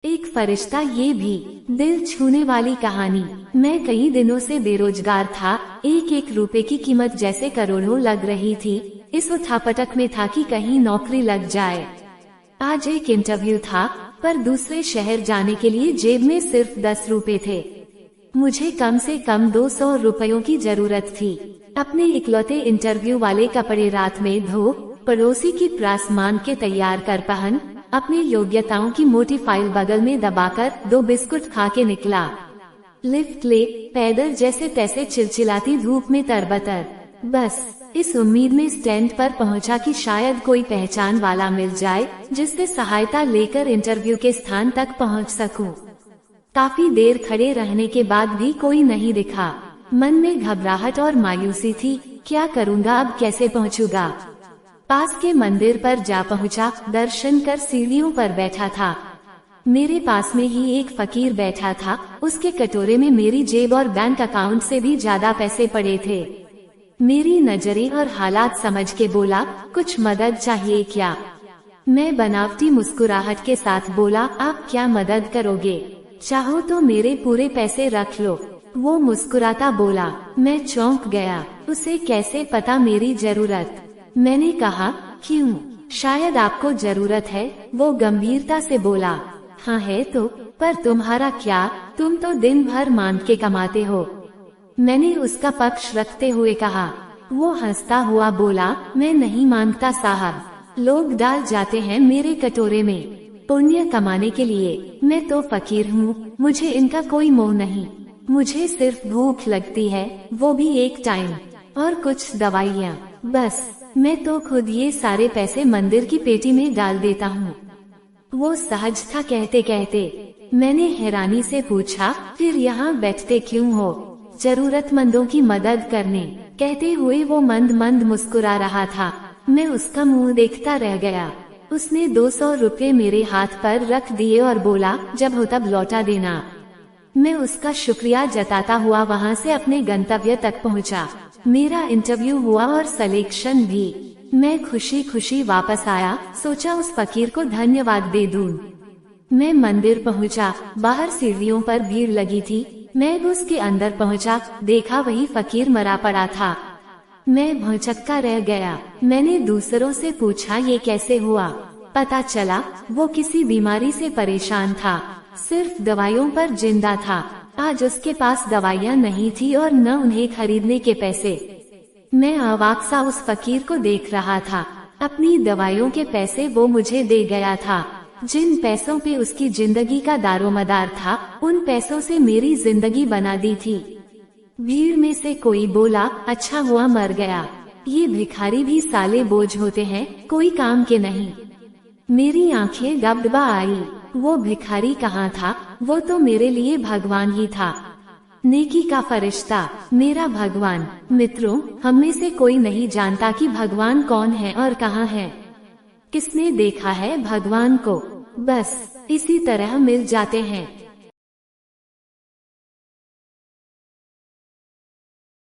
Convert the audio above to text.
एक फरिश्ता, ये भी दिल छूने वाली कहानी। मैं कई दिनों से बेरोजगार था। एक एक रुपए की कीमत जैसे करोड़ों लग रही थी। इस उठापटक में था कि कहीं नौकरी लग जाए। आज एक इंटरव्यू था, पर दूसरे शहर जाने के लिए जेब में सिर्फ 10 रुपए थे। मुझे कम से कम 200 रुपयों की जरूरत थी। अपने इकलौते इंटरव्यू वाले कपड़े रात में धो, पड़ोसी की प्रास मान के तैयार कर पहन, अपनी योग्यताओं की मोटी फाइल बगल में दबाकर 2 बिस्कुट खा के निकला। लिफ्ट ले, पैदल जैसे तैसे चिलचिलाती धूप में तरबतर। बस इस उम्मीद में स्टैंड पर पहुंचा कि शायद कोई पहचान वाला मिल जाए, जिससे सहायता लेकर इंटरव्यू के स्थान तक पहुंच सकूं। काफी देर खड़े रहने के बाद भी कोई नहीं दिखा। मन में घबराहट और मायूसी थी। क्या करूंगा अब, कैसे पहुंचूंगा? पास के मंदिर पर जा पहुंचा। दर्शन कर सीढ़ियों पर बैठा था। मेरे पास में ही एक फकीर बैठा था। उसके कटोरे में मेरी जेब और बैंक अकाउंट से भी ज्यादा पैसे पड़े थे। मेरी नजरें और हालात समझ के बोला, कुछ मदद चाहिए क्या? मैं बनावटी मुस्कुराहट के साथ बोला, आप क्या मदद करोगे? चाहो तो मेरे पूरे पैसे रख लो। वो मुस्कुराता बोला। मैं चौंक गया। उसे कैसे पता मेरी जरूरत? मैंने कहा, क्यों, शायद आपको जरूरत है? वो गंभीरता से बोला, हाँ है तो, पर तुम्हारा क्या, तुम तो दिन भर मांग के कमाते हो। मैंने उसका पक्ष रखते हुए कहा। वो हंसता हुआ बोला, मैं नहीं मांगता साहब, लोग डाल जाते हैं मेरे कटोरे में पुण्य कमाने के लिए। मैं तो फकीर हूँ, मुझे इनका कोई मोह नहीं। मुझे सिर्फ भूख लगती है, वो भी एक टाइम, और कुछ दवाइयाँ, बस। मैं तो खुद ये सारे पैसे मंदिर की पेटी में डाल देता हूँ। वो सहज था कहते कहते। मैंने हैरानी से पूछा, फिर यहाँ बैठते क्यों हो? जरूरतमंदों की मदद करने। कहते हुए वो मंद मंद मुस्कुरा रहा था। मैं उसका मुंह देखता रह गया। उसने 200 रुपए मेरे हाथ पर रख दिए और बोला, जब हो तब लौटा देना। मैं उसका शुक्रिया जताता हुआ वहाँ से अपने गंतव्य तक पहुँचा। मेरा इंटरव्यू हुआ और सिलेक्शन भी। मैं खुशी खुशी वापस आया। सोचा उस फकीर को धन्यवाद दे दूं। मैं मंदिर पहुंचा। बाहर सीढ़ियों पर भीड़ लगी थी। मैं उसके अंदर पहुंचा। देखा वही फकीर मरा पड़ा था। मैं भौचक्का रह गया। मैंने दूसरों से पूछा, ये कैसे हुआ? पता चला वो किसी बीमारी से परेशान था, सिर्फ दवाइयों पर जिंदा था। आज उसके पास दवाइयाँ नहीं थी और न उन्हें खरीदने के पैसे। मैं अवाक सा उस फकीर को देख रहा था। अपनी दवाइयों के पैसे वो मुझे दे गया था। जिन पैसों पे उसकी जिंदगी का दारोमदार था, उन पैसों से मेरी जिंदगी बना दी थी। भीड़ में से कोई बोला, अच्छा हुआ मर गया। ये भिखारी भी साले बोझ होते हैं, कोई काम के नहीं। मेरी आंखें गबगबा आई। वो भिखारी कहाँ था? वो तो मेरे लिए भगवान ही था। नेकी का फरिश्ता, मेरा भगवान। मित्रों, हम में से कोई नहीं जानता कि भगवान कौन है और कहाँ है। किसने देखा है भगवान को? बस इसी तरह मिल जाते हैं।